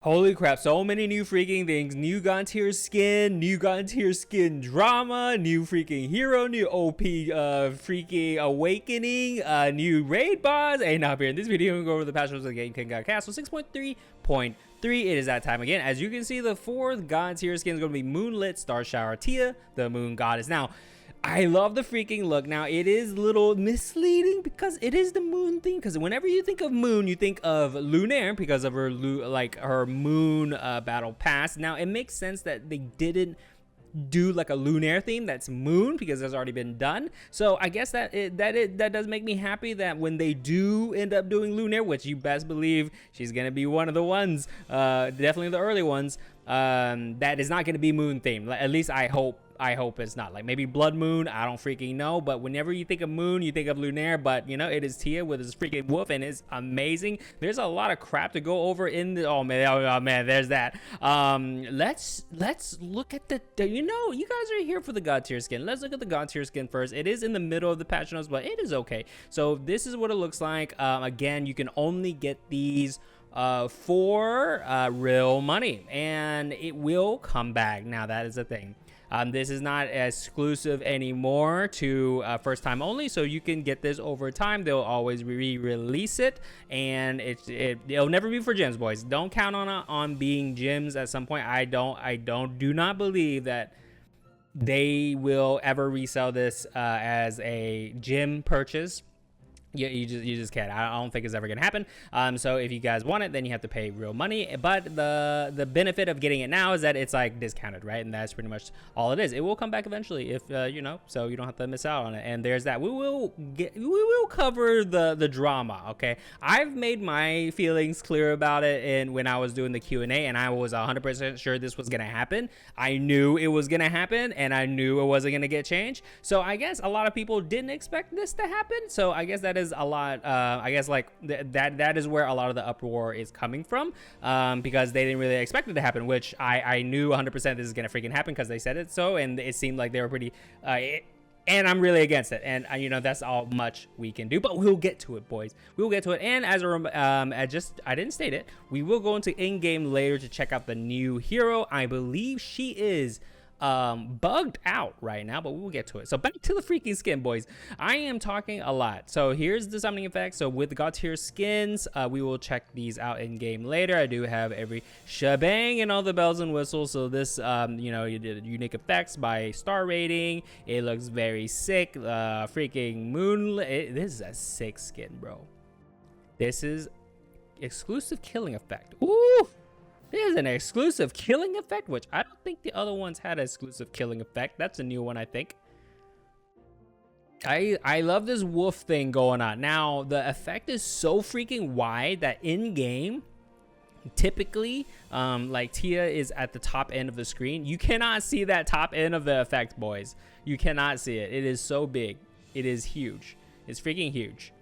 Holy crap, so many new freaking things. New God tier skin, new God tier skin drama, new freaking hero, new OP freaking awakening, new raid boss. Hey, now here in this video, we're going to go over the patch notes of the game Kinggodcastle 6.3.3. It is that time again. As you can see, the fourth God tier skin is going to be Moonlit Star Shower Tia, the moon goddess. Now, I love the freaking look. Now, it is a little misleading because it is the moon theme. Because whenever you think of moon, you think of Lunaire because of her her moon battle pass. Now, it makes sense that they didn't do like a Lunaire theme that's moon because it's already been done. So I guess that does make me happy that when they do end up doing Lunaire, which you best believe she's gonna be one of the ones, definitely the early ones, that is not gonna be moon themed. At least I hope it's not. Like maybe Blood Moon, I don't freaking know. But whenever you think of moon, you think of Lunaire. But you know, it is Tia with his freaking wolf, and it's amazing. There's a lot of crap to go over in the. Oh man, there's that. Let's look at the. You know, you guys are here for the God tier skin. Let's look at the God tier skin first. It is in the middle of the patch notes, but it is okay. So this is what it looks like. Again, you can only get these for real money, and it will come back. Now that is the thing. This is not exclusive anymore to first time only, so you can get this over time. They'll always re-release it, and it'll never be for gems, boys. Don't count on being gems at some point. I do not believe that they will ever resell this as a gem purchase. Yeah, you just can't. I don't think it's ever gonna happen. So if you guys want it, then you have to pay real money. But the benefit of getting it now is that it's like discounted, right? And that's pretty much all it is. It will come back eventually, if you know, so you don't have to miss out on it. And there's that. We will cover the drama. Okay, I've made my feelings clear about it, and when I was doing the Q&A, and I was 100% sure this was gonna happen. I knew it was gonna happen, and I knew it wasn't gonna get changed. So I guess a lot of people didn't expect this to happen. So I guess that is a lot. I guess like that is where a lot of the uproar is coming from, because they didn't really expect it to happen, which I knew 100% this is gonna freaking happen because they said it so, and it seemed like they were pretty and I'm really against it, and you know, that's all much we can do, but we'll get to it, boys. We'll get to it. And as I didn't state it, we will go into in-game later to check out the new hero. I believe she is bugged out right now, but we'll get to it. So back to the freaking skin, boys. I am talking a lot. So here's the summoning effect. So with the God tier skins, we will check these out in game later. I do have every shebang and all the bells and whistles. So this you know, you did unique effects by star rating. It looks very sick. Freaking moonlit. This is a sick skin, bro. This is exclusive killing effect. Ooh, there's an exclusive killing effect, which I don't think the other ones had an exclusive killing effect. That's a new one, I think. I love this wolf thing going on. Now, the effect is so freaking wide that in-game, typically, like Tia is at the top end of the screen. You cannot see that top end of the effect, boys. You cannot see it. It is so big. It is huge. It's freaking huge.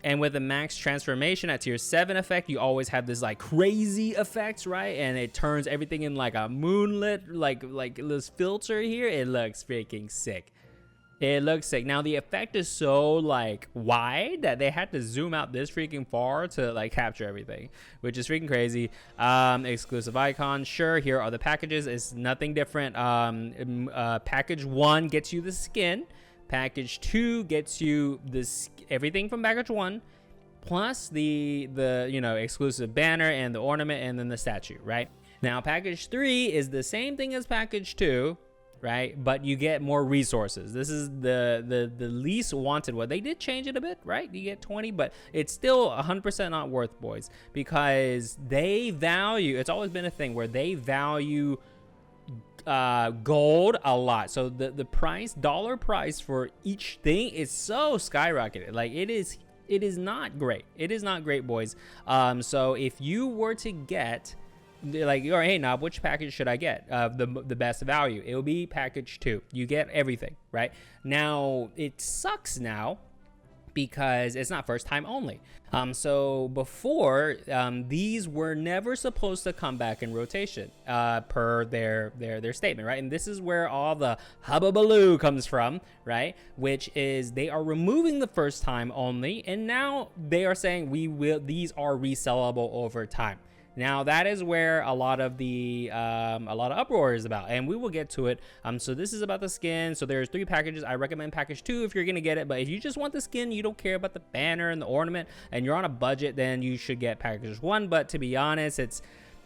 And with the max transformation at tier 7 effect, you always have this like crazy effects, right? And it turns everything in like a moonlit, like this filter here. It looks freaking sick. It looks sick. Now the effect is so like wide that they had to zoom out this freaking far to like capture everything, which is freaking crazy. Exclusive icon, sure. Here are the packages. It's nothing different. Package 1 gets you the skin. Package 2 gets you this everything from package 1, plus the you know, exclusive banner and the ornament and then the statue, right? Now package 3 is the same thing as package 2, right? But you get more resources. This is the least wanted one. They did change it a bit, right? You get 20, but it's still 100% not worth, boys, because they value. It's always been a thing where they value gold a lot. So the price, dollar price for each thing is so skyrocketed. Like it is not great. It is not great, boys. So if you were to get like, all right, hey Nob, which package should I get? The best value, it will be package 2. You get everything, right? Now it sucks now because it's not first time only. So before, these were never supposed to come back in rotation, per their statement, right? And this is where all the hubbubaloo comes from, right? Which is they are removing the first time only, and now they are saying these are resellable over time. Now that is where a lot of the uproar is about, and we will get to it. So this is about the skin. So there's 3 packages. I recommend package 2 if you're gonna get it, but if you just want the skin, you don't care about the banner and the ornament, and you're on a budget, then you should get package 1. But to be honest, it's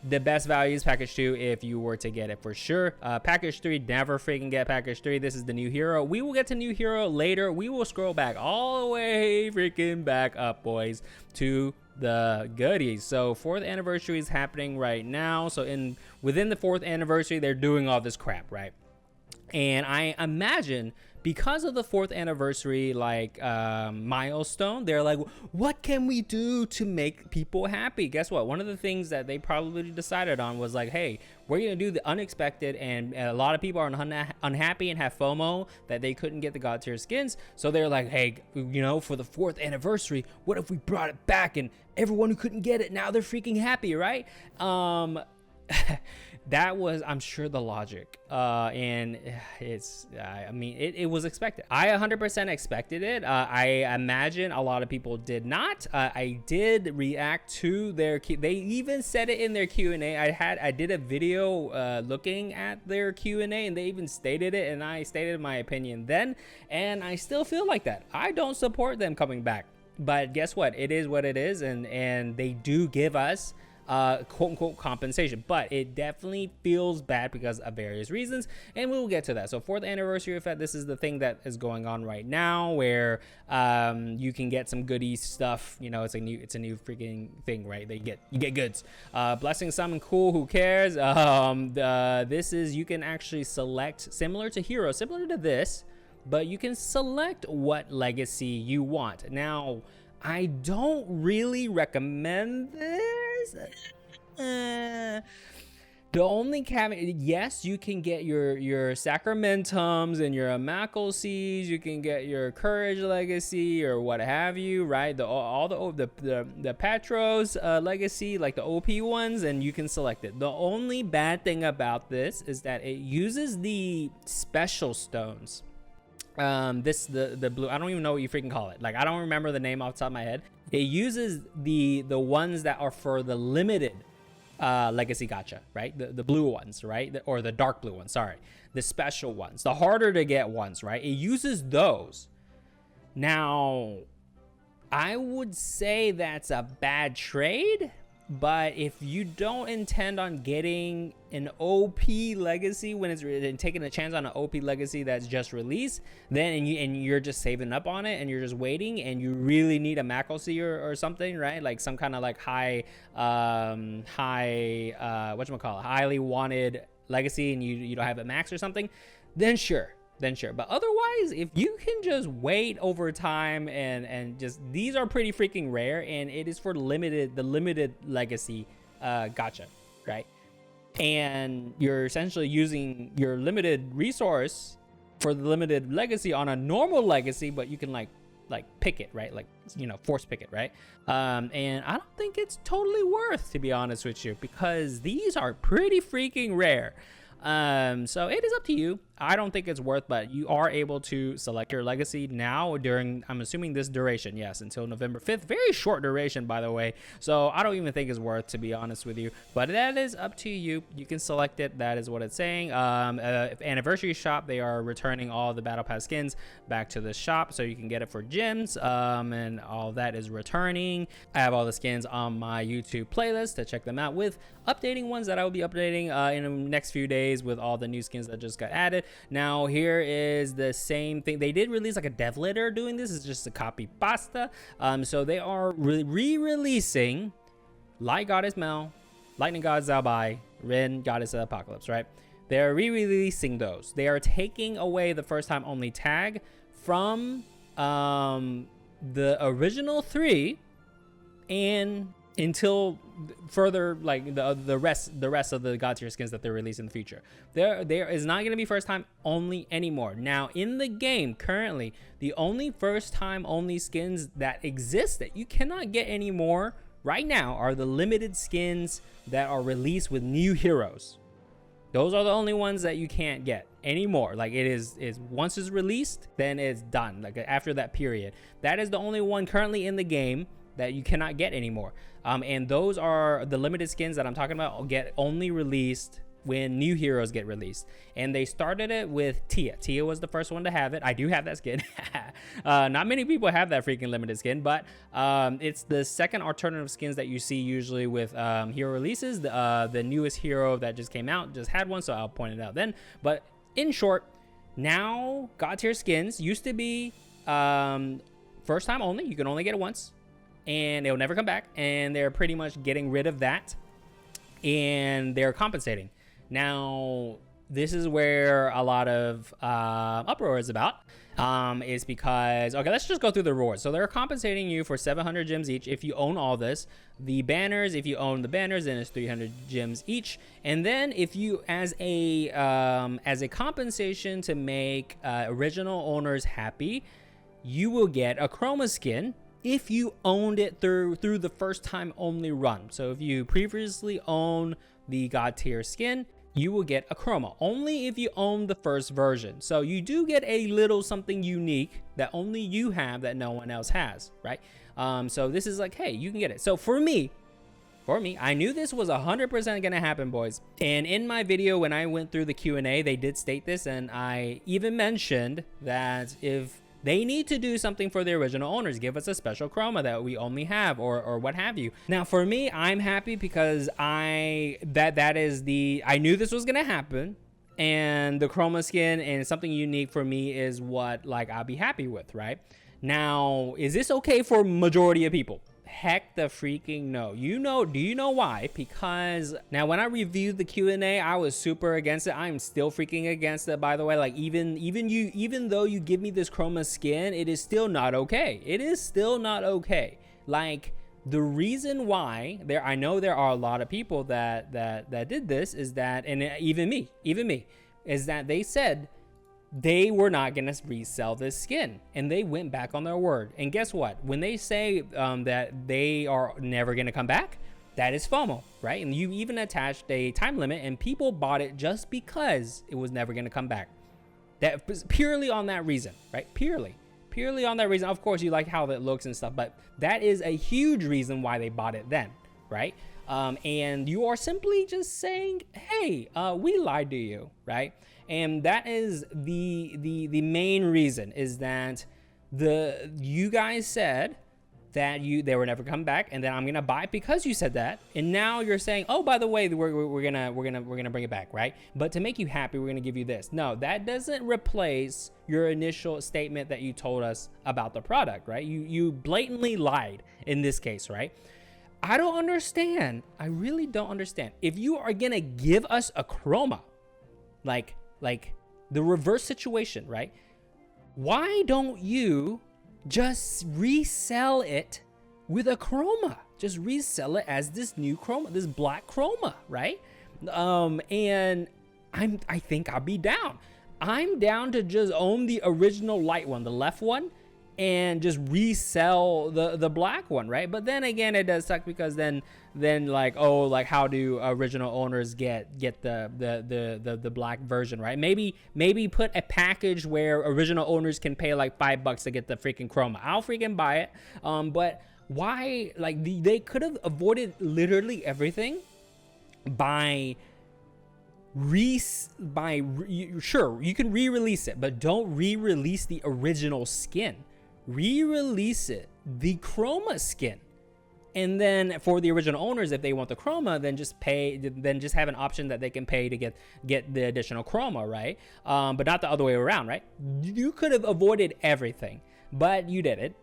the best value is package 2 if you were to get it for sure. Package 3, never freaking get package 3. This is the new hero. We will get to new hero later. We will scroll back all the way freaking back up, boys, to the goodies. So 4th anniversary is happening right now. So within the 4th anniversary, they're doing all this crap, right? And I imagine because of the 4th anniversary milestone, they're like, what can we do to make people happy? Guess what? One of the things that they probably decided on was like, hey, we're gonna do the unexpected, and a lot of people are unhappy and have FOMO that they couldn't get the god tier skins. So they're like, hey, for the 4th anniversary, what if we brought it back and everyone who couldn't get it, now they're freaking happy, right? That was, I'm sure, the logic, and it was expected. I 100% expected it. I imagine a lot of people did not. I did react to their they even said it in their Q&A. I did a video looking at their Q&A, and they even stated it, and I stated my opinion then, and I still feel like that. I don't support them coming back, but guess what? It is what it is, and they do give us quote-unquote compensation, but it definitely feels bad because of various reasons, and we will get to that. So 4th anniversary effect, this is the thing that is going on right now, where you can get some goodies stuff. It's a new freaking thing, right? You get goods. Blessing summon, cool, who cares? This is, you can actually select, similar to hero, similar to this, but you can select what legacy you want. Now, I don't really recommend this. The only caveat, yes, you can get your sacramentums and your Amacle seeds. You can get your courage legacy or what have you, right? All the Patros legacy, like the OP ones, and you can select it. The only bad thing about this is that it uses the special stones. The blue, I don't even know what you freaking call it. Like, I don't remember the name off the top of my head. It uses the ones that are for the limited legacy gacha, right? The blue ones, right? Or the dark blue ones, sorry. The special ones, the harder to get ones, right? It uses those. Now, I would say that's a bad trade, but if you don't intend on getting an OP legacy when it's taking a chance on an OP legacy that's just released, then and you're just saving up on it and you're just waiting, and you really need a Mackelsey or something, right? Like some kind of like highly wanted legacy, and you don't have it max or something, then sure. But otherwise, if you can just wait over time and just, these are pretty freaking rare, and it is for the limited legacy gacha, right? And you're essentially using your limited resource for the limited legacy on a normal legacy, but you can like pick it, right? Like, force pick it, right? And I don't think it's totally worth, to be honest with you, because these are pretty freaking rare. So it is up to you. I don't think it's worth, but you are able to select your legacy now during, I'm assuming, this duration. Yes, until November 5th. Very short duration, by the way. So I don't even think it's worth, to be honest with you. But that is up to you. You can select it. That is what it's saying. Anniversary shop, they are returning all the Battle Pass skins back to the shop, so you can get it for gyms. And all that is returning. I have all the skins on my YouTube playlist to check them out, with updating ones that I will be updating in the next few days with all the new skins that just got added. Now here is the same thing. They did release like a dev letter doing this. It's just a copy pasta. So they are re-releasing Light Goddess Mel, Lightning God Zalbai, Ren Goddess of Apocalypse, right? They're re-releasing those. They are taking away the first time only tag from the original 3 and until further, like the rest of the god tier skins that they're releasing in the future. There is not going to be first time only anymore. Now in the game currently, the only first time only skins that exist that you cannot get anymore right now are the limited skins that are released with new heroes. Those are the only ones that you can't get anymore. Like, it is once it's released, then it's done. Like, after that period, that is the only one currently in the game that you cannot get anymore. And those are the limited skins that I'm talking about, get only released when new heroes get released. And they started it with Tia. Tia was the first one to have it. I do have that skin. Not many people have that freaking limited skin, but it's the second alternative skins that you see usually with hero releases. The newest hero that just came out just had one, so I'll point it out then. But in short, now God tier skins used to be first time only. You can only get it once and it'll never come back, and they're pretty much getting rid of that and they're compensating. Now, this is where a lot of uproar is about, is because, okay, let's just go through the rewards. So they're compensating you for 700 gems each if you own all this. The banners, if you own the banners, then it's 300 gems each. And then if you, as a compensation to make original owners happy, you will get a chroma skin if you owned it through the first time only run. So if you previously own the God tier skin, you will get a chroma only if you own the first version. So you do get a little something unique that only you have that no one else has, right? So this is like, hey, you can get it. So for me, I knew this was 100% gonna happen, boys. And in my video, when I went through the Q&A, they did state this, and I even mentioned that if they need to do something for the original owners, give us a special chroma that we only have, or what have you. Now, for me, I'm happy because I knew this was gonna happen, and the chroma skin and something unique for me is what like I'll be happy with, right? Now, is this okay for majority of people? Heck the freaking no. Do you know why? Because now when I reviewed the Q&A, I was super against it. I'm still freaking against it, by the way. Like even though you give me this chroma skin, it is still not okay. It is still not okay. Like, the reason why I know there are a lot of people that did this is that, and even me, is that they said they were not going to resell this skin, and they went back on their word. And guess what? When they say that they are never going to come back, that is FOMO, right? And you even attached a time limit, and people bought it just because it was never going to come back. That was purely on that reason, right? Purely on that reason. Of course, you like how that looks and stuff, but that is a huge reason why they bought it then, right? And you are simply just saying, hey, we lied to you, right? And that is the main reason, is that you guys said that they were never coming back, and then I'm gonna buy it because you said that, and now you're saying, oh, by the way, we're gonna bring it back, right? But to make you happy, we're gonna give you this. No, that doesn't replace your initial statement that you told us about the product, right? You blatantly lied in this case, right? I don't understand. I really don't understand. If you are gonna give us a chroma, like the reverse situation, right? Why don't you just resell it with a chroma? Just resell it as this new chroma, this black chroma, right? And I think I'll be down. I'm down to just own the original light one, the left one, and just resell the black one, right? But then again, it does suck because then like, oh, like how do original owners get the black version, right? Maybe put a package where original owners can pay like $5 to get the freaking chroma. I'll freaking buy it. But why? Like they could have avoided literally everything by sure, you can re-release it, but don't re-release the original skin. Re-release it, the chroma skin, and then for the original owners, if they want the chroma, then just have an option that they can pay to get the additional chroma, right? But not the other way around, right? You could have avoided everything, but you did it.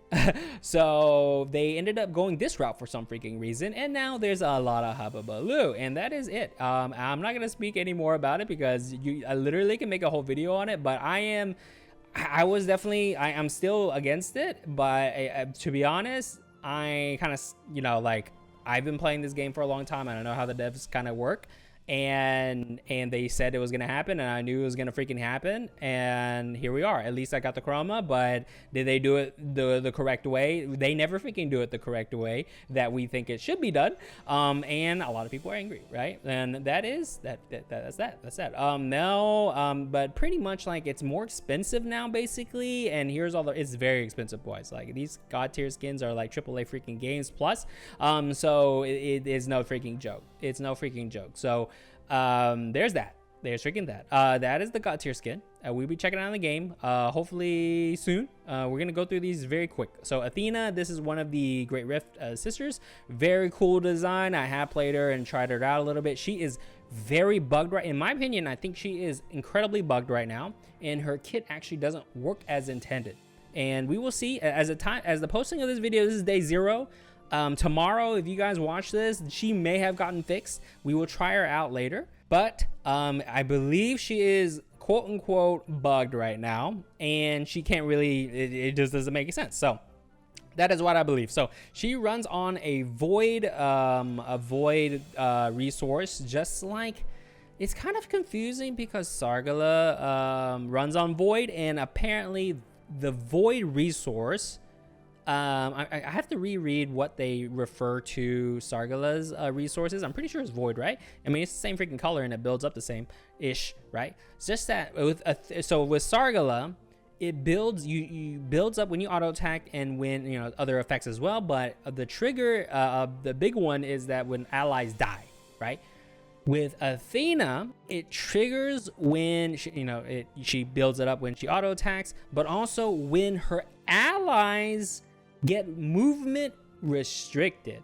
So they ended up going this route for some freaking reason, and now there's a lot of hubbubaloo, and that is it. I'm not gonna speak any more about it because I literally can make a whole video on it, but I'm still against it, but to be honest, I kind of, like, I've been playing this game for a long time, and I know how the devs kind of work, and they said it was gonna happen, and I knew it was gonna freaking happen, and here we are. At least I got the chroma, but did they do it the correct way? They never freaking do it the correct way that we think it should be done, and a lot of people are angry, right? And that's that. But pretty much like it's more expensive now basically, and here's all it's very expensive, boys. Like these god tier skins are like AAA freaking games plus, so it is no freaking joke. It's no freaking joke. So there's that. There's freaking that. That is the god tier skin. We'll be checking out in the game hopefully soon. We're gonna go through these very quick. So Ithena, this is one of the Great Rift sisters. Very cool design. I have played her and tried her out a little bit. She is very bugged right, in my opinion. I think she is incredibly bugged right now, and her kit actually doesn't work as intended. And we will see as the posting of this video. This is day 0. Tomorrow, if you guys watch this, she may have gotten fixed. We will try her out later, but I believe she is quote unquote bugged right now, and she can't really, it just doesn't make sense. So that is what I believe. So she runs on a void resource, just like, it's kind of confusing because Sargala runs on void, and apparently the void resource, I have to reread what they refer to Sargala's resources. I'm pretty sure it's void, right? I mean, it's the same freaking color and it builds up the same ish, right? It's just that with so with Sargala, it builds you builds up when you auto attack and when, you know, other effects as well. But the trigger, the big one is that when allies die, right? With Ithena, it triggers when she builds it up when she auto attacks, but also when her allies get movement restricted.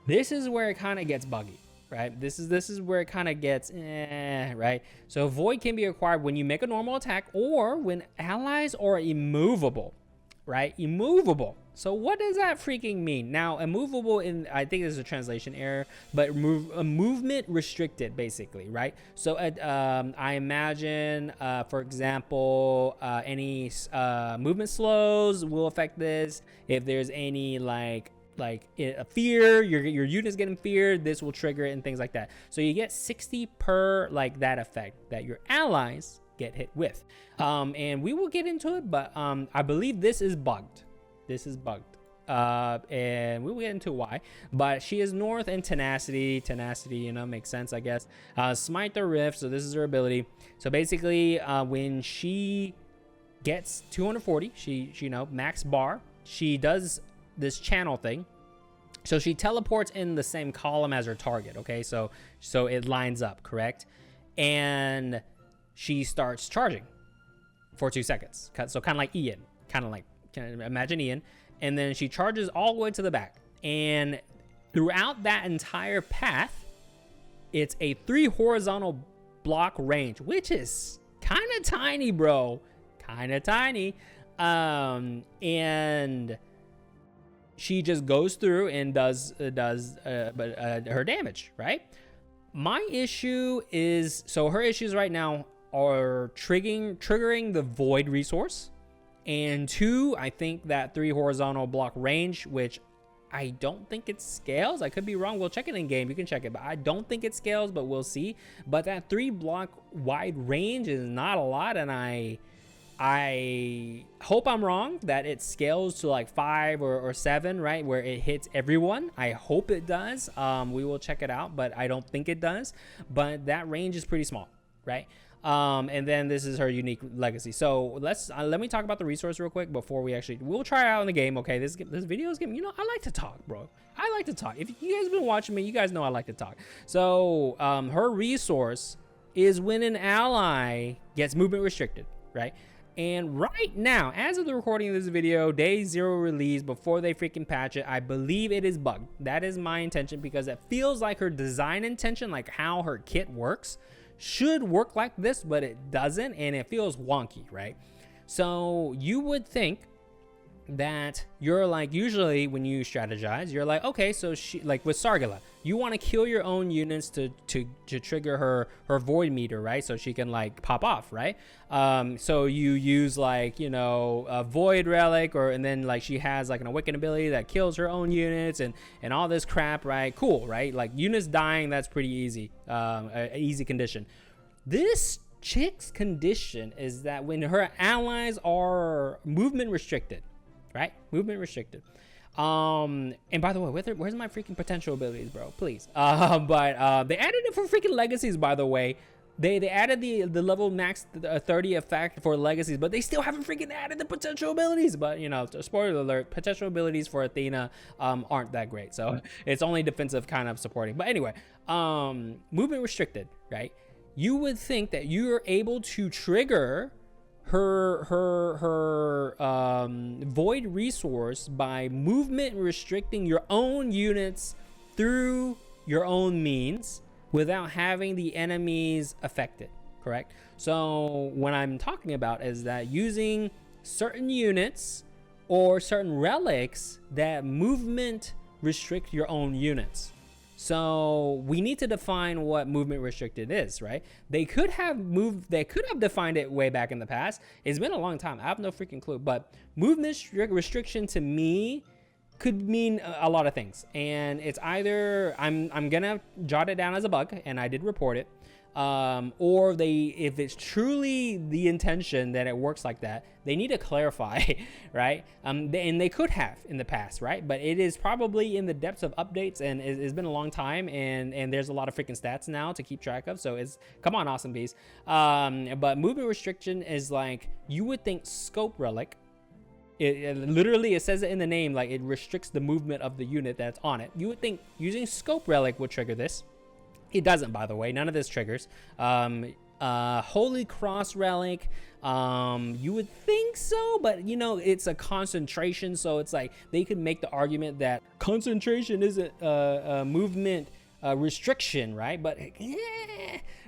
This is where it kind of gets buggy, right? This is where it kind of gets right? So void can be acquired when you make a normal attack or when allies are immovable, right? Immovable. So what does that freaking mean? Now, immovable, I think there's a translation error, but movement restricted, basically, right? So I imagine, for example, any movement slows will affect this. If there's any like a fear, your unit's getting feared, this will trigger it and things like that. So you get 60 per like that effect that your allies get hit with. And we will get into it, but I believe this is bugged. This is bugged, and we will get into why. But she is north and tenacity, you know, makes sense, I guess. Smite the rift, so this is her ability. So basically, when she gets 240, she you know, max bar, she does this channel thing. So she teleports in the same column as her target. Okay, so it lines up, correct? And she starts charging for 2 seconds. So kind of like Ian, imagine Ian, and then she charges all the way to the back, and throughout that entire path, it's a 3 horizontal block range, which is kind of tiny, bro, kind of tiny. And she just goes through and does her damage, right? My issue is, so her issues right now are triggering the void resource. And 2, I think that 3 horizontal block range, which I don't think it scales. I could be wrong. We'll check it in game. You can check it, but I don't think it scales, but we'll see. But that 3 block wide range is not a lot, and I hope I'm wrong that it scales to like 5 or 7, right, where it hits everyone. I hope it does. We will check it out, but I don't think it does. But that range is pretty small, right? And then this is her unique legacy. So let me talk about the resource real quick before we'll try it out in the game. Okay, this video is getting, you know, I like to talk, bro. I like to talk. If you guys have been watching me, you guys know I like to talk. So her resource is when an ally gets movement restricted, right? And right now, as of the recording of this video, day 0 release, before they freaking patch it, I believe it is bugged. That is my intention, because it feels like her design intention, like how her kit works, should work like this, but it doesn't, and it feels wonky, right? So you would think that you're like, usually when you strategize, you're like, okay, so she, like with Sargala, you want to kill your own units to trigger her void meter, right? So she can like pop off, right? So you use like, you know, a void relic, or and then like she has like an awakened ability that kills her own units and all this crap, right? Cool, right? Like units dying, that's pretty easy, easy condition. This chick's condition is that when her allies are movement restricted, right? Movement restricted. And by the way, where's my freaking potential abilities, bro? Please. But they added it for freaking legacies, by the way. They added the level max 30 effect for legacies, but they still haven't freaking added the potential abilities. But you know, spoiler alert, potential abilities for Athena aren't that great. So it's only defensive kind of supporting. But anyway, movement restricted, right? You would think that you're able to trigger her void resource by movement restricting your own units through your own means without having the enemies affected, correct? So what I'm talking about is that using certain units or certain relics that movement restrict your own units. So we need to define what movement restricted is, right? They could have defined it way back in the past. It's been a long time. I have no freaking clue. But movement restriction to me could mean a lot of things. And it's either I'm gonna jot it down as a bug, and I did report it. Or if it's truly the intention that it works like that, they need to clarify, right? And they could have in the past, right? But it is probably in the depths of updates, and it's been a long time, and there's a lot of freaking stats now to keep track of. So come on, awesome bees. But movement restriction is like, you would think scope relic. It literally, it says it in the name, like it restricts the movement of the unit that's on it. You would think using scope relic would trigger this. It doesn't, by the way. None of this triggers. Holy Cross relic, you would think so, but you know, it's a concentration, so it's like they could make the argument that concentration isn't a movement restriction, right? But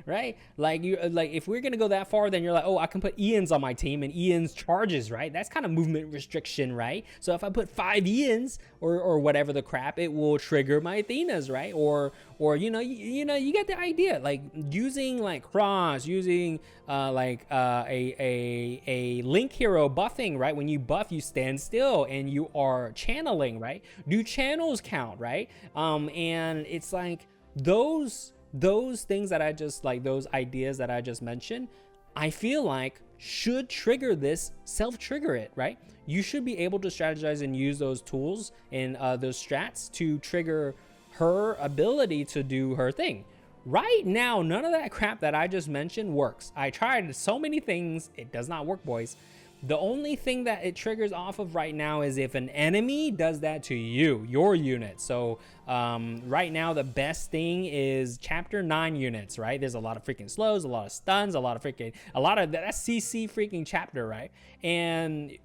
right, like if we're gonna go that far, then you're like, oh, I can put Ians on my team and Ians charges, right? That's kind of movement restriction, right? So if I put 5 Ians or whatever the crap, it will trigger my Athenas, right? Or you know, you get the idea. Like using like cross, using a link hero buffing, right? When you buff, you stand still and you are channeling, right? Do channels count, right? And it's like those things that I just, like those ideas that I just mentioned, I feel like should trigger this, self-trigger it, right? You should be able to strategize and use those tools and those strats to trigger her ability to do her thing. Right now, none of that crap that I just mentioned works. I tried so many things, it does not work, boys. The only thing that it triggers off of right now is if an enemy does that to you, your unit. So right now, the best thing is chapter 9 units, right? There's a lot of freaking slows, a lot of stuns, a lot of that's CC freaking chapter, right? And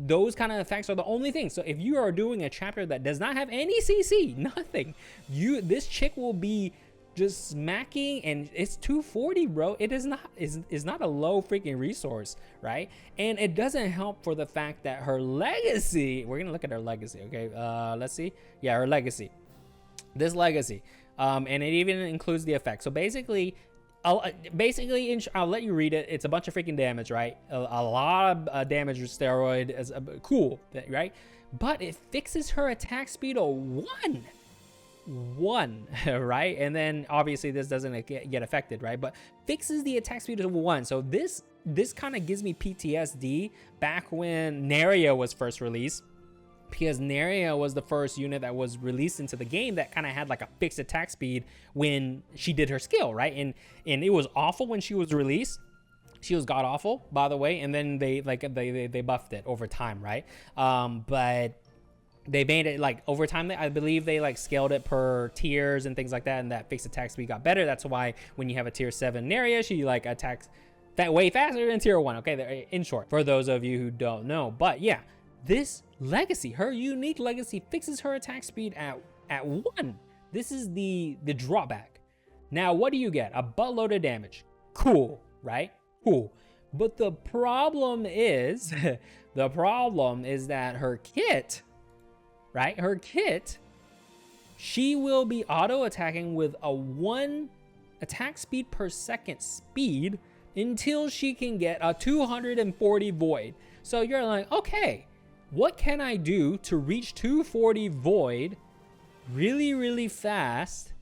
those kind of effects are the only thing. So if you are doing a chapter that does not have any CC, nothing, this chick will be just smacking, and it's 240, bro. It is not a low freaking resource, right? And it doesn't help for the fact that her legacy, we're gonna look at her legacy, okay? Let's see. Yeah, her legacy, this legacy, and it even includes the effect. So basically I'll let you read it. It's a bunch of freaking damage, right? A lot of damage with steroid is cool, right? But it fixes her attack speed to 1, right? And then obviously this doesn't get affected, right? But fixes the attack speed to 1. So this kind of gives me PTSD back when Neria was first released, because Neria was the first unit that was released into the game that kind of had like a fixed attack speed when she did her skill, right? And it was awful when she was released. She was god awful, by the way, and then they buffed it over time, right? But they made it like over time. I believe they like scaled it per tiers and things like that, and that fixed attack speed got better. That's why when you have a tier 7 Neria, she like attacks that way faster than tier 1. Okay, in short, for those of you who don't know. But yeah, this legacy, her unique legacy, fixes her attack speed at 1. This is the drawback. Now, what do you get? A buttload of damage. Cool, right? Cool. But the problem is, the problem is that her kit, right? Her kit, she will be auto attacking with a 1 attack speed per second speed until she can get a 240 void. So you're like, okay, what can I do to reach 240 void really, really fast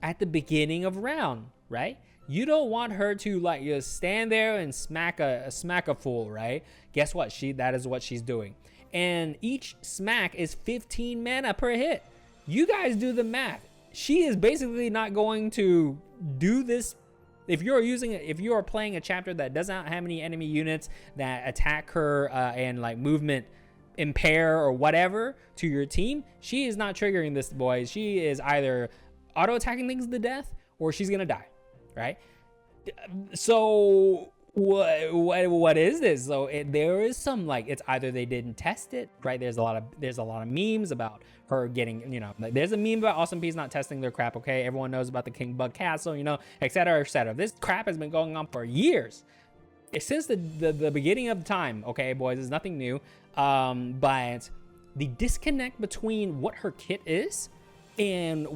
at the beginning of round, right? You don't want her to like just stand there and smack a fool, right? Guess what? That is what she's doing. And each smack is 15 mana per hit. You guys do the math. She is basically not going to do this. If you are playing a chapter that doesn't have any enemy units that attack her and like movement impair or whatever to your team, she is not triggering this, boys. She is either auto attacking things to death or she's gonna die, right? So what is this? So there is some like, it's either they didn't test it, right? There's a lot of memes about her getting, you know, like there's a meme about AWESOMEPIECE not testing their crap. Okay, everyone knows about the kinggodcastle, you know, etc., etc. This crap has been going on for years, since the beginning of time. Okay, boys, it's nothing new. But the disconnect between what her kit is and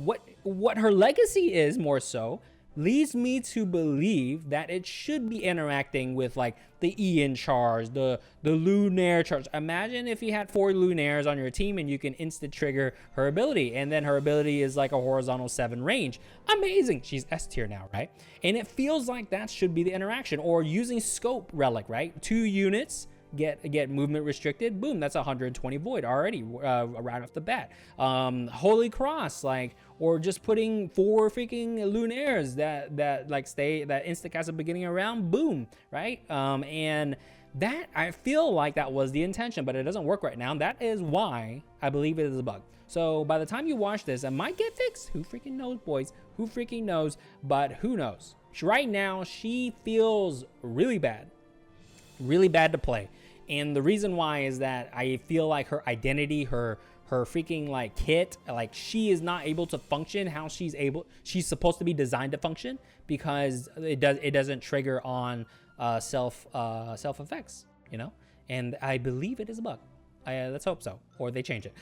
what her legacy is, more so, leads me to believe that it should be interacting with like the Ian charge, the lunaire charge. Imagine if you had 4 lunaires on your team and you can instant trigger her ability, and then her ability is like a horizontal 7 range. Amazing. She's S tier now, right? And it feels like that should be the interaction. Or using scope relic, right? 2 units get movement restricted, boom, that's 120 void already right off the bat. Holy cross, like, or just putting 4 freaking lunaires that like that insta cast at the beginning of round, boom, right? And that, I feel like that was the intention, but it doesn't work right now. That is why I believe it is a bug. So by the time you watch this, it might get fixed. Who freaking knows, boys? Who freaking knows? But who knows? Right now, she feels really bad to play. And the reason why is that I feel like her identity, her freaking like kit, like she is not able to function how she's supposed to be designed to function, because it doesn't trigger on self effects, you know. And I believe it is a bug. Let's hope so, or they change it.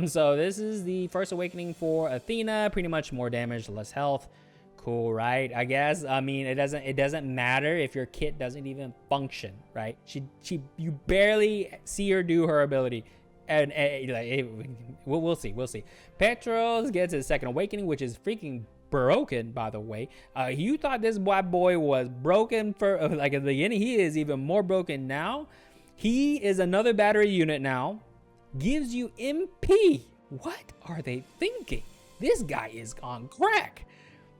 So this is the first awakening for Ithena. Pretty much more damage, less health. Cool, right? I guess. I mean, it doesn't matter if your kit doesn't even function, right? You barely see her do her ability, and we'll see. Petros gets his second awakening, which is freaking broken, by the way. You thought this black boy was broken for like at the beginning. He is even more broken now. He is another battery unit now. Gives you MP. What are they thinking? This guy is on crack.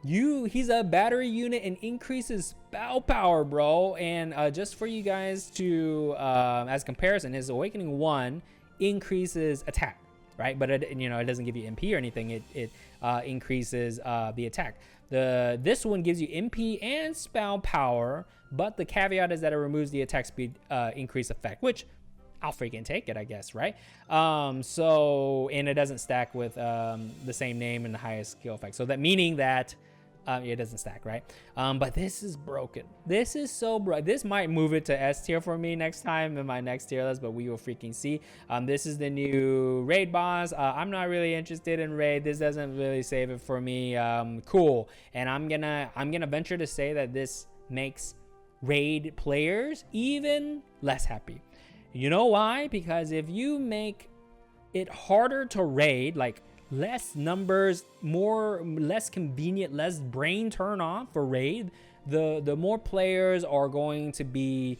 He's a battery unit and increases spell power, bro. And just for you guys to as comparison, his awakening 1 increases attack, right? But it doesn't give you MP or anything. It increases the attack. This one gives you MP and spell power, but the caveat is that it removes the attack speed increase effect, which I'll freaking take it, I guess, right? So, and it doesn't stack with the same name and the highest skill effect. So that meaning that it doesn't stack, right? But this is broken. This is so broken. This might move it to S tier for me next time in my next tier list, but we will freaking see. This is the new raid boss. I'm not really interested in raid. This doesn't really save it for me. Cool. And I'm gonna venture to say that this makes raid players even less happy. You know why? Because if you make it harder to raid, like less numbers, less convenient, less brain turn off for raid, the more players are going to be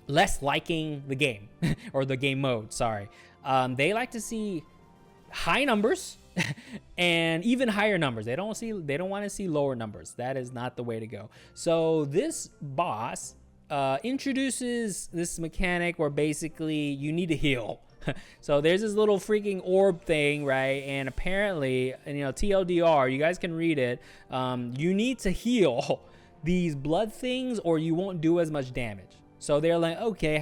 less liking the game or the game mode. Sorry, they like to see high numbers and even higher numbers. They don't want to see lower numbers. That is not the way to go. So this boss introduces this mechanic where basically you need to heal. So there's this little freaking orb thing, right? And apparently, TLDR, you guys can read it. You need to heal these blood things or you won't do as much damage. So they're like, okay,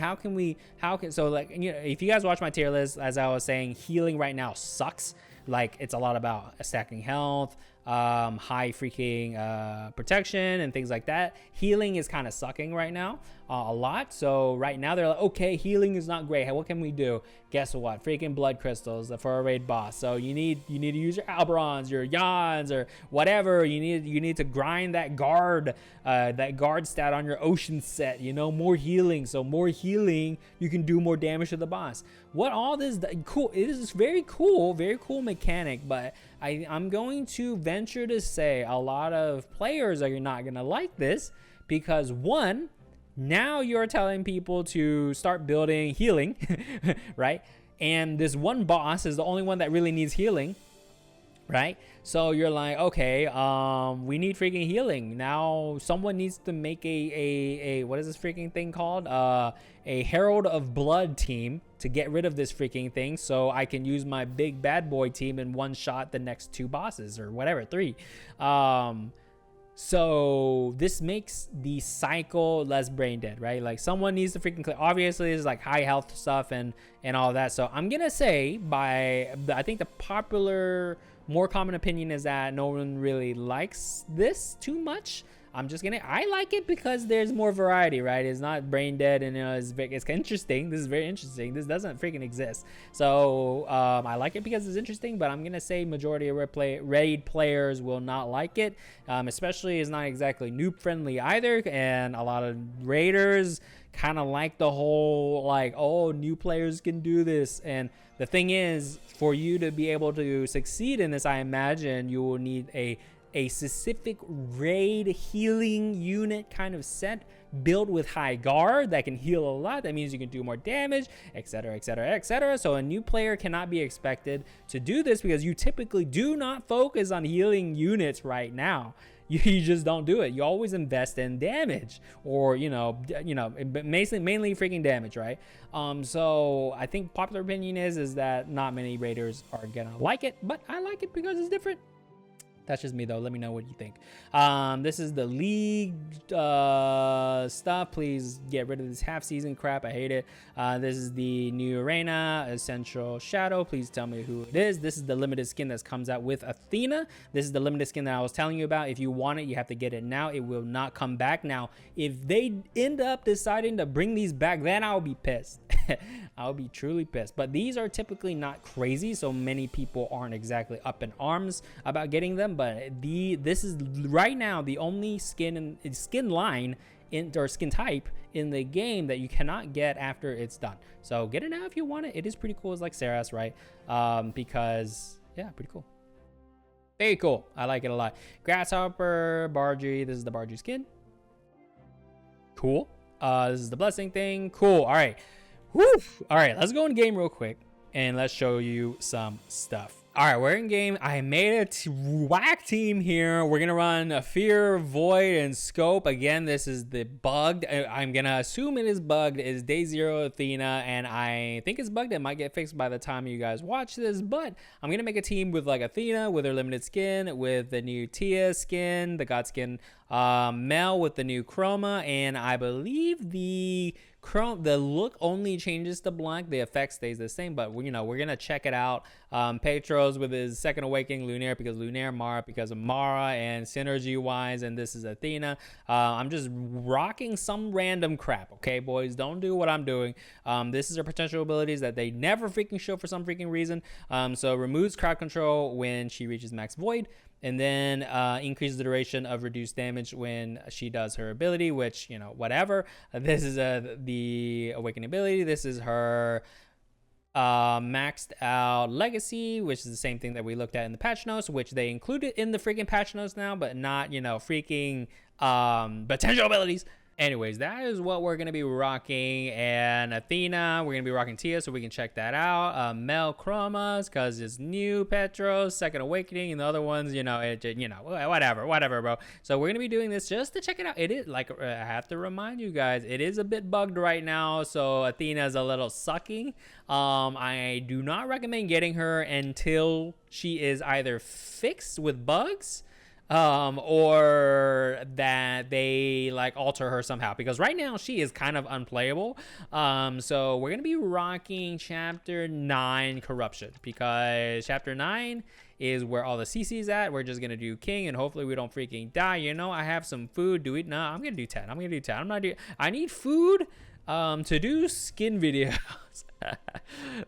so like, if you guys watch my tier list, as I was saying, healing right now sucks. Like, it's a lot about stacking health, high freaking protection and things like that. Healing is kind of sucking right now a lot. So right now they're like, okay, healing is not great. Hey, what can we do? Guess what? Freaking blood crystals for a raid boss. So you need to use your Alberons, your Yawns, or whatever. You need to grind that guard stat on your ocean set. You know, more healing. So more healing, you can do more damage to the boss. What all this cool? It is very cool mechanic. But I'm going to venture to say a lot of players are not gonna like this because one, now you're telling people to start building healing, right? And this one boss is the only one that really needs healing, right? So you're like, okay, we need freaking healing. Now someone needs to make a what is this freaking thing called? A Herald of Blood team to get rid of this freaking thing so I can use my big bad boy team and one shot the next 2 bosses or whatever, 3. So this makes the cycle less brain dead, right? Like someone needs to freaking clear. Obviously there's like high health stuff and all that. So I'm gonna say I think the popular, more common opinion is that no one really likes this too much. I like it because there's more variety, right? It's not brain dead and it's interesting. This is very interesting. This doesn't freaking exist. So I like it because it's interesting, but I'm gonna say majority of raid players will not like it. Especially it's not exactly noob friendly either, and a lot of raiders kind of like the whole like, oh, new players can do this. And the thing is, for you to be able to succeed in this, I imagine you will need a specific raid healing unit kind of set built with high guard that can heal a lot. That means you can do more damage, etc, etc, etc. So a new player cannot be expected to do this because you typically do not focus on healing units right now. You just don't do it. You always invest in damage, or mainly freaking damage, right? So I think popular opinion is that not many raiders are gonna like it, but I like it because it's different. That's just me though. Let me know what you think. This is the league stuff. Please get rid of this half season crap. I hate it. This is the new arena, Essential Shadow. Please tell me who it is. This is the limited skin that comes out with Ithena. This is the limited skin that I was telling you about. If you want it, you have to get it now. It will not come back. Now, if they end up deciding to bring these back, then I'll be pissed. I'll be truly pissed. But these are typically not crazy, so many people aren't exactly up in arms about getting them. But this is right now the only skin line or skin type in the game that you cannot get after it's done. So get it now if you want it. It is pretty cool. It's like Saras, right? Because yeah, pretty cool. Very cool. I like it a lot. Grasshopper, Bargy. This is the Bargy skin. Cool. This is the blessing thing. Cool. All right. Woo. All right, let's go in game real quick and let's show you some stuff. All right, we're in game. I made a whack team here. We're gonna run a Fear, Void, and Scope. Again, this is the bugged. I'm gonna assume it is bugged. It's day 0 Athena, and I think it's bugged. It might get fixed by the time you guys watch this, but I'm gonna make a team with like Athena with her limited skin, with the new Tia skin, the God skin, Mel with the new Chroma, and I believe the look only changes to black. The effect stays the same, but we're gonna check it out. Petros with his second awakening, Lunaire because Lunaire, Mara because of Mara, and synergy wise, and this is Athena. I'm just rocking some random crap, okay, boys? Don't do what I'm doing. This is her potential abilities that they never freaking show for some freaking reason. So removes crowd control when she reaches max void, and then increases the duration of reduced damage when she does her ability, which, whatever. This is the awakening ability. This is her maxed out legacy, which is the same thing that we looked at in the patch notes, which they included in the freaking patch notes now, but not, freaking potential abilities. Anyways, that is what we're going to be rocking. And Athena, we're going to be rocking Tia, so we can check that out. Mel Chromas, because it's new. Petros, Second Awakening, and the other ones, whatever, bro. So we're going to be doing this just to check it out. It is, like, I have to remind you guys, it is a bit bugged right now, so Athena is a little sucking. I do not recommend getting her until she is either fixed with bugs, or that they like alter her somehow, because right now she is kind of unplayable. So we're gonna be rocking chapter 9 corruption, because chapter 9 is where all the CC's at. We're just gonna do king, and hopefully we don't freaking die. You know, I have some food. Do it? No, I'm gonna do 10. I'm gonna do 10. I'm not doing. I need food to do skin videos.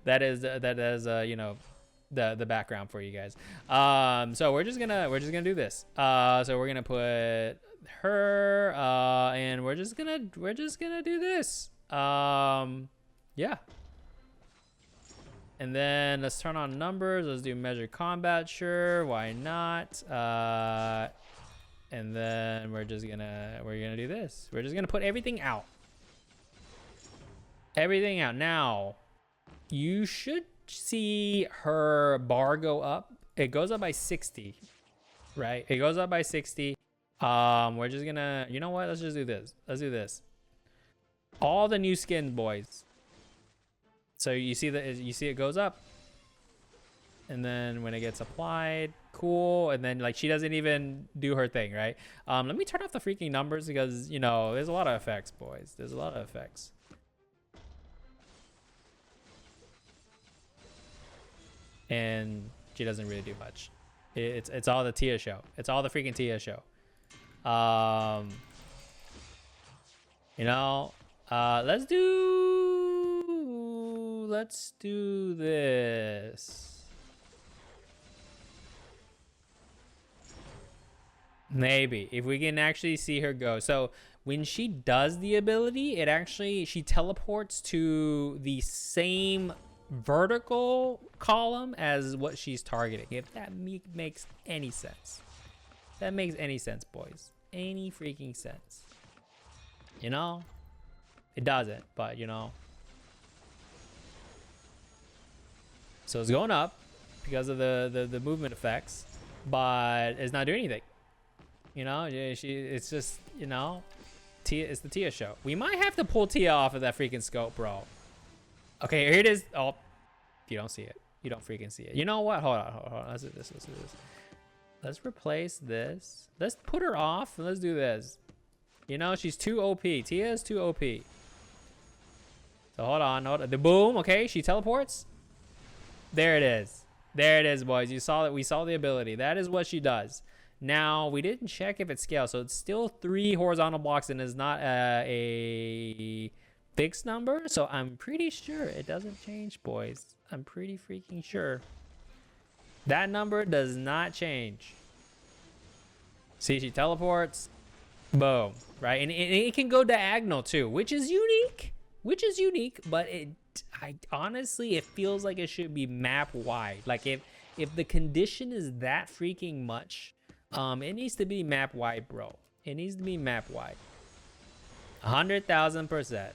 that is you know, the background for you guys. So we're just gonna do this. So we're gonna put her and we're just gonna do this. Yeah. And then let's turn on numbers. Let's do measure combat. Sure, why not? And then we're gonna do this. We're just gonna put everything out. Everything out. Now, you should see her bar go up. It goes up by 60, right? It goes up by 60. We're just gonna, you know what? Let's just do this. Let's do this. All the new skin, boys. So you see it goes up, and then when it gets applied, cool. And then like she doesn't even do her thing, right? Let me turn off the freaking numbers because you know there's a lot of effects, boys. There's a lot of effects. And she doesn't really do much. It's all the Tia show. It's all the freaking Tia show. You know, let's do this. Maybe if we can actually see her go. So when she does the ability, she teleports to the same vertical column as what she's targeting. If that makes any sense. That makes any sense, boys. Any freaking sense. You know? It doesn't, but you know. So it's going up because of the movement effects, but it's not doing anything. You know, it's just, you know, Tia, it's the Tia show. We might have to pull Tia off of that freaking scope, bro. Okay, here it is. Oh, you don't see it. You don't freaking see it. You know what? Hold on. Let's do this. Let's replace this. Let's put her off and let's do this. You know, she's too OP. Tia is too OP. So hold on. The boom. Okay, she teleports. There it is. There it is, boys. You saw it. We saw the ability. That is what she does. Now, we didn't check if it scales. So it's still 3 horizontal blocks and is not a fixed number. So I'm pretty sure it doesn't change, boys. I'm pretty freaking sure. That number does not change. See, she teleports. Boom. Right? And it can go diagonal too, which is unique. But honestly, it feels like it should be map wide. Like if the condition is that freaking much, it needs to be map wide, bro. It needs to be map wide. 100,000%.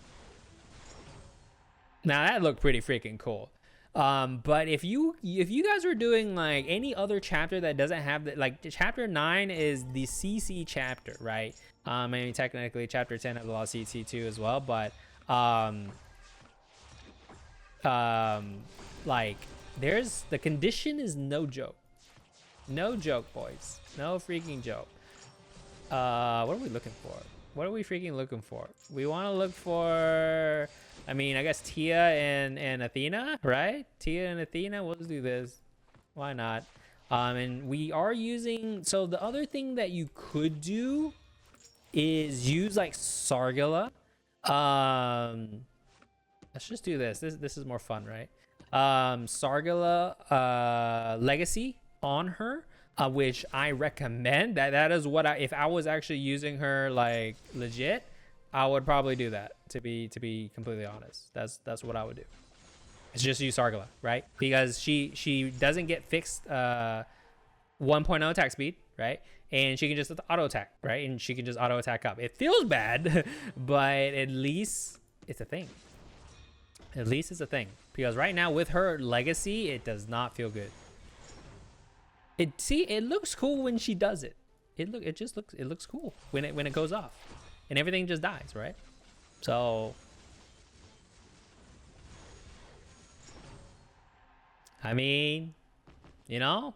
Now that looked pretty freaking cool. But if you guys were doing like any other chapter that doesn't have the, like chapter 9 is the CC chapter, right? I mean technically chapter 10 has a lot of CC too as well, but like there's the condition is no joke. No joke, boys. No freaking joke. What are we looking for? What are we freaking looking for? We want to look for, I mean, I guess Tia and Athena, right? Tia and Athena, we'll just do this. Why not? And we are using, so the other thing that you could do is use like Sargala. Let's just do this. This is more fun, right? Sargala Legacy on her. Which I recommend. That is what if I was actually using her like legit, I would probably do that, to be completely honest. That's what I would do. It's just use Sargala, right? Because she doesn't get fixed 1.0 attack speed, right? And she can just auto attack, right? And she can just auto attack up. It feels bad, but at least it's a thing. At least it's a thing. Because right now with her legacy, it does not feel good. It looks cool when she does it. It looks cool when it goes off, and everything just dies, right? So, I mean, you know,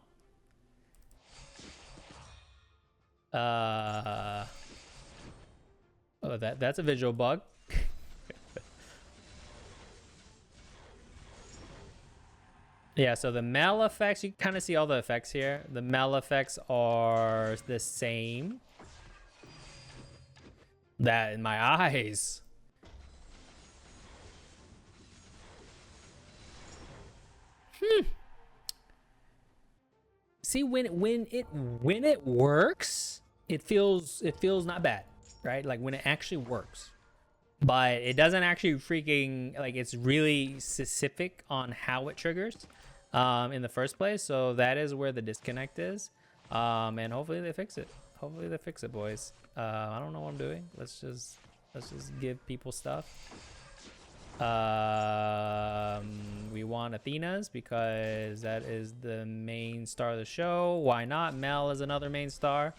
oh, that's a visual bug. Yeah, so the male effects, you kind of see all the effects here. The male effects are the same. That in my eyes. See, when it works, it feels not bad, right? Like when it actually works. But it doesn't actually freaking, like, it's really specific on how it triggers in the first place. So that is where the disconnect is. And hopefully they fix it. Hopefully they fix it, boys. I don't know what I'm doing. Let's just give people stuff. We want Athena's because that is the main star of the show. Why not? Mel is another main star.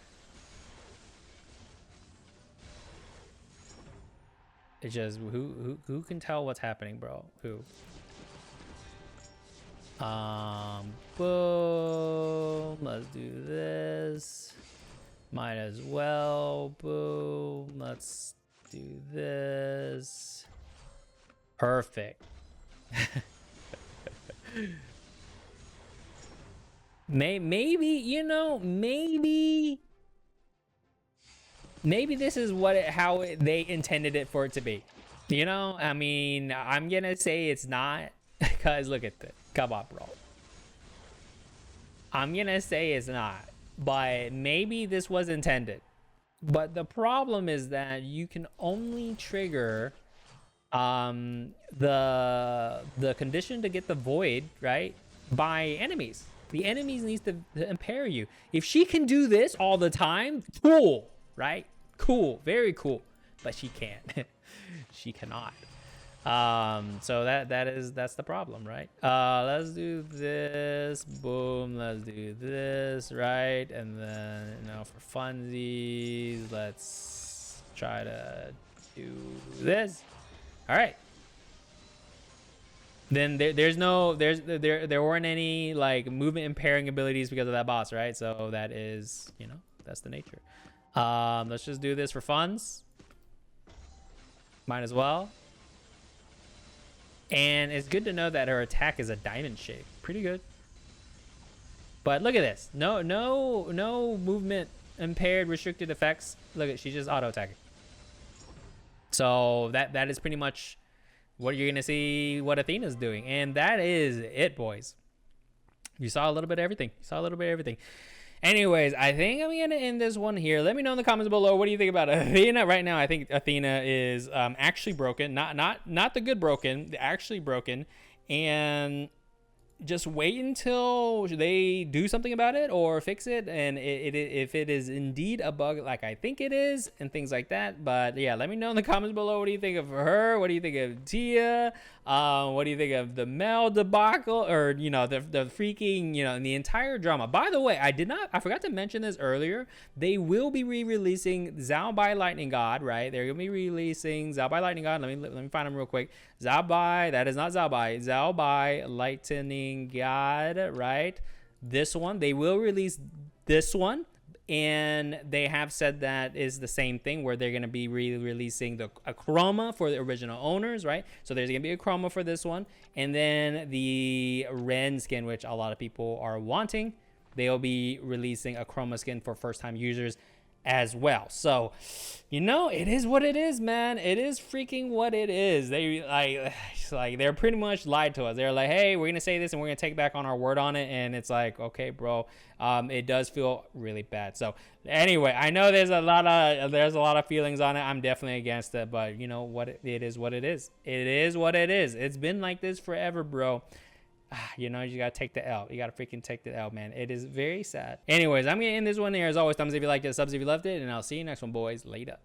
It's just who can tell what's happening, bro? Who? Boom. Let's do this. Might as well. Boom. Let's do this. Perfect. Maybe, you know, maybe this is how they intended it for it to be. You know, I mean, I'm gonna say it's not, because look at this. Come on, bro. I'm gonna say it's not, but maybe this was intended. But the problem is that you can only trigger the condition to get the void, right, by enemies. The enemies needs to impair you. If she can do this all the time, cool, right? Cool, very cool. But she can't. She cannot. So that's the problem, right? Let's do this. Boom. Let's do this, right? And then, you know, for funsies, let's try to do this. All right. Then there weren't any like movement impairing abilities because of that boss, right? So that is, you know, that's the nature. Let's just do this for funds. Might as well. And it's good to know that her attack is a diamond shape. Pretty good. But look at this. No movement impaired restricted effects. Look at, she's just auto attacking. So that is pretty much what you're gonna see what Athena's doing, and that is it, boys. You saw a little bit of everything. Anyways, I think I'm gonna end this one here. Let me know in the comments below, what do you think about Athena right now? I think Athena is actually broken, not the good broken, the actually broken, and just wait until they do something about it or fix it, and if it is indeed a bug like I think it is, and things like that. But yeah, let me know in the comments below, what do you think of her? What do you think of Tia? What do you think of the Mel debacle, or, you know, the freaking, you know, and the entire drama? By the way, I forgot to mention this earlier. They will be re-releasing Zhao Bai Lightning God, right? They're gonna be releasing Zhao Bai Lightning God. Let me find them real quick. Zhao Bai, that is not Zhao Bai. Zhao Bai Lightning God, right? This one, they will release this one. And they have said that is the same thing, where they're going to be re-releasing a chroma for the original owners, right? So there's going to be a chroma for this one. And then the Ren skin, which a lot of people are wanting, they'll be releasing a chroma skin for first-time users as well. So, you know, it is what it is, man. It is freaking what it is. They like they're pretty much lied to us. They're like, hey, we're gonna say this and we're gonna take back on our word on it, and it's like, okay, bro. It does feel really bad. So anyway, I know there's a lot of feelings on it. I'm definitely against it, but you know what, it is what it is. It is what it is. It's been like this forever, bro. You know, you gotta take the L. You gotta freaking take the L, man. It is very sad. Anyways, I'm gonna end this one here. As always, thumbs if you liked it, subs if you loved it, and I'll see you next one, boys. Later.